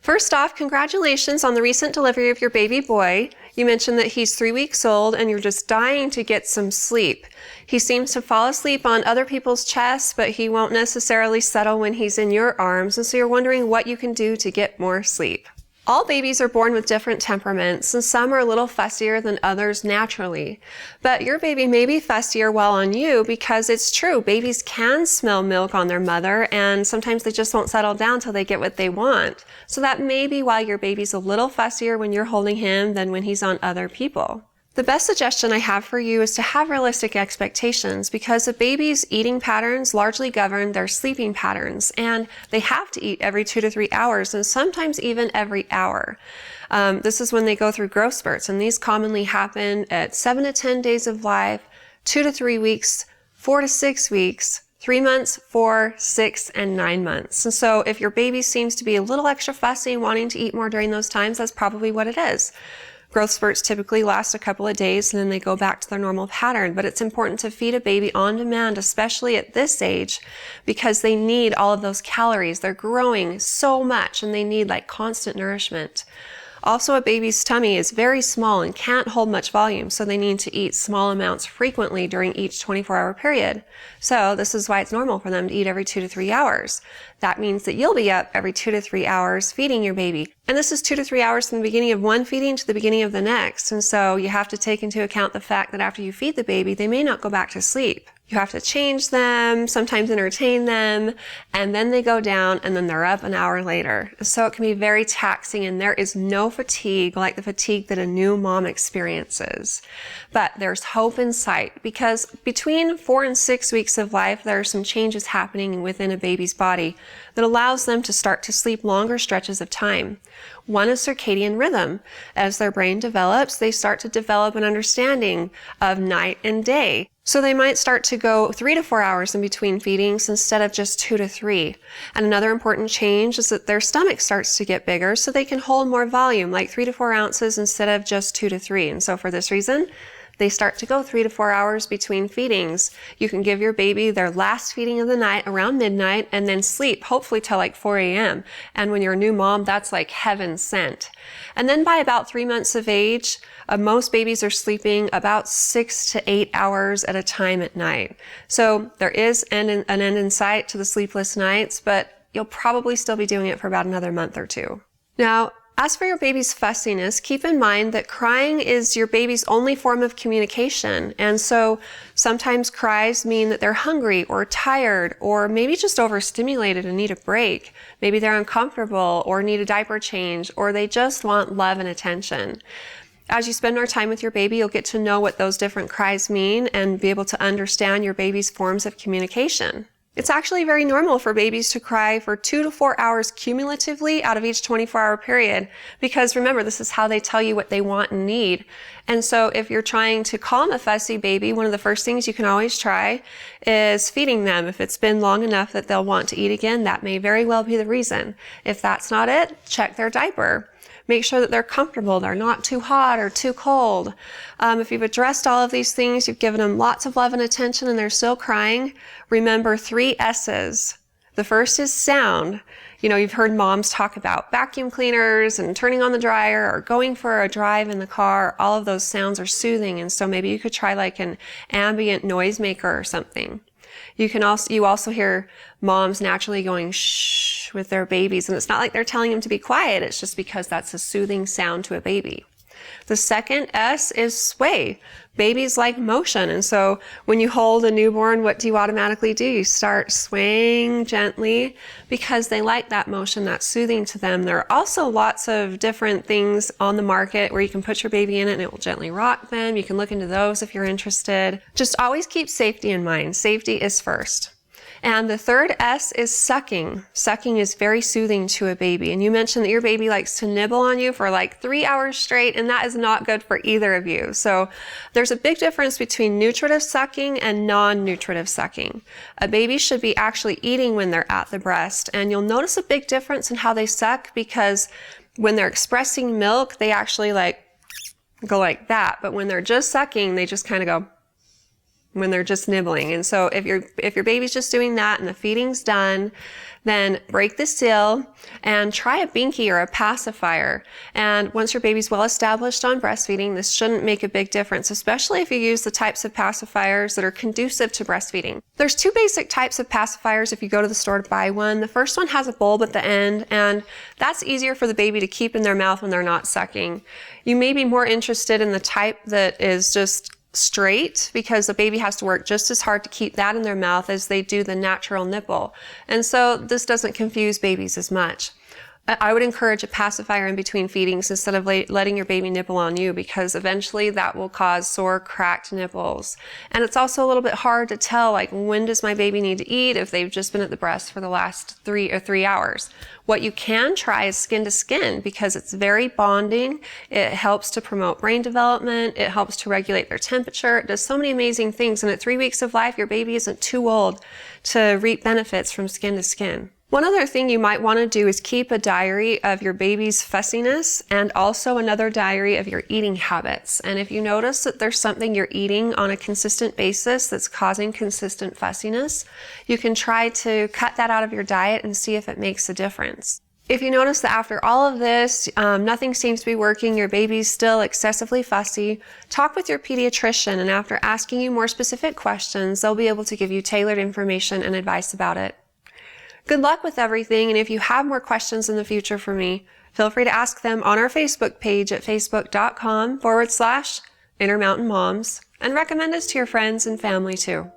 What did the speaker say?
First off, congratulations on the recent delivery of your baby boy. You mentioned that he's 3 weeks old and you're just dying to get some sleep. He seems to fall asleep on other people's chests, but he won't necessarily settle when he's in your arms, and so you're wondering what you can do to get more sleep. All babies are born with different temperaments, and some are a little fussier than others naturally. But your baby may be fussier while on you because it's true, babies can smell milk on their mother, and sometimes they just won't settle down till they get what they want. So that may be why your baby's a little fussier when you're holding him than when he's on other people. The best suggestion I have for you is to have realistic expectations, because a baby's eating patterns largely govern their sleeping patterns, and they have to eat every 2 to 3 hours, and sometimes even every hour. This is when they go through growth spurts, and these commonly happen at 7 to 10 days of life, 2 to 3 weeks, 4 to 6 weeks, 3 months, 4, 6, and 9 months. And so if your baby seems to be a little extra fussy and wanting to eat more during those times, that's probably what it is. Growth spurts typically last a couple of days and then they go back to their normal pattern, but it's important to feed a baby on demand, especially at this age, because they need all of those calories. They're growing so much and they need like constant nourishment. Also, a baby's tummy is very small and can't hold much volume, so they need to eat small amounts frequently during each 24-hour period. So this is why it's normal for them to eat every 2 to 3 hours. That means that you'll be up every 2 to 3 hours feeding your baby. And this is 2 to 3 hours from the beginning of one feeding to the beginning of the next. And so you have to take into account the fact that after you feed the baby, they may not go back to sleep. You have to change them, sometimes entertain them, and then they go down and then they're up an hour later. So it can be very taxing, and there is no fatigue like the fatigue that a new mom experiences. But there's hope in sight, because between 4 and 6 weeks of life, there are some changes happening within a baby's body that allows them to start to sleep longer stretches of time. One is circadian rhythm. As their brain develops, they start to develop an understanding of night and day. So they might start to go 3 to 4 hours in between feedings instead of just 2 to 3. And another important change is that their stomach starts to get bigger so they can hold more volume, like 3 to 4 ounces instead of just 2 to 3. And so for this reason, they start to go 3 to 4 hours between feedings. You can give your baby their last feeding of the night around midnight and then sleep, hopefully till like 4 a.m. And when you're a new mom, that's like heaven sent. And then by about 3 months of age, most babies are sleeping about 6 to 8 hours at a time at night. So there is an end in sight to the sleepless nights, but you'll probably still be doing it for about another month or two. Now, as for your baby's fussiness, keep in mind that crying is your baby's only form of communication. And so sometimes cries mean that they're hungry or tired or maybe just overstimulated and need a break. Maybe they're uncomfortable or need a diaper change, or they just want love and attention. As you spend more time with your baby, you'll get to know what those different cries mean and be able to understand your baby's forms of communication. It's actually very normal for babies to cry for 2 to 4 hours cumulatively out of each 24-hour period, because remember, this is how they tell you what they want and need. And so if you're trying to calm a fussy baby, one of the first things you can always try is feeding them. If it's been long enough that they'll want to eat again, that may very well be the reason. If that's not it, check their diaper. Make sure that they're comfortable, they're not too hot or too cold. If you've addressed all of these things, you've given them lots of love and attention, and they're still crying, remember 3 S's. The first is sound. You know, you've heard moms talk about vacuum cleaners and turning on the dryer or going for a drive in the car. All of those sounds are soothing, and so maybe you could try like an ambient noisemaker or something. You also hear moms naturally going shh with their babies, and it's not like they're telling them to be quiet, it's just because that's a soothing sound to a baby. The second S is sway. Babies like motion, and so when you hold a newborn, what do you automatically do? You start swaying gently because they like that motion, that's soothing to them. There are also lots of different things on the market where you can put your baby in it and it will gently rock them. You can look into those if you're interested. Just always keep safety in mind. Safety is first. And the third S is sucking. Sucking is very soothing to a baby. And you mentioned that your baby likes to nibble on you for like 3 hours straight, and that is not good for either of you. So there's a big difference between nutritive sucking and non-nutritive sucking. A baby should be actually eating when they're at the breast, and you'll notice a big difference in how they suck, because when they're expressing milk, they actually like go like that. But when they're just sucking, they just kind of go when they're just nibbling. And so if your baby's just doing that and the feeding's done, then break the seal and try a binky or a pacifier. And once your baby's well established on breastfeeding, this shouldn't make a big difference, especially if you use the types of pacifiers that are conducive to breastfeeding. There's two basic types of pacifiers if you go to the store to buy one. The first one has a bulb at the end, and that's easier for the baby to keep in their mouth when they're not sucking. You may be more interested in the type that is just straight, because the baby has to work just as hard to keep that in their mouth as they do the natural nipple. And so this doesn't confuse babies as much. I would encourage a pacifier in between feedings instead of letting your baby nibble on you, because eventually that will cause sore, cracked nipples. And it's also a little bit hard to tell, like, when does my baby need to eat if they've just been at the breast for the last 3 hours. What you can try is skin to skin, because it's very bonding. It helps to promote brain development. It helps to regulate their temperature. It does so many amazing things. And at 3 weeks of life, your baby isn't too old to reap benefits from skin to skin. One other thing you might want to do is keep a diary of your baby's fussiness and also another diary of your eating habits. And if you notice that there's something you're eating on a consistent basis that's causing consistent fussiness, you can try to cut that out of your diet and see if it makes a difference. If you notice that after all of this, nothing seems to be working, your baby's still excessively fussy, talk with your pediatrician, and after asking you more specific questions, they'll be able to give you tailored information and advice about it. Good luck with everything, and if you have more questions in the future for me, feel free to ask them on our Facebook page at facebook.com/Intermountain Moms, and recommend us to your friends and family too.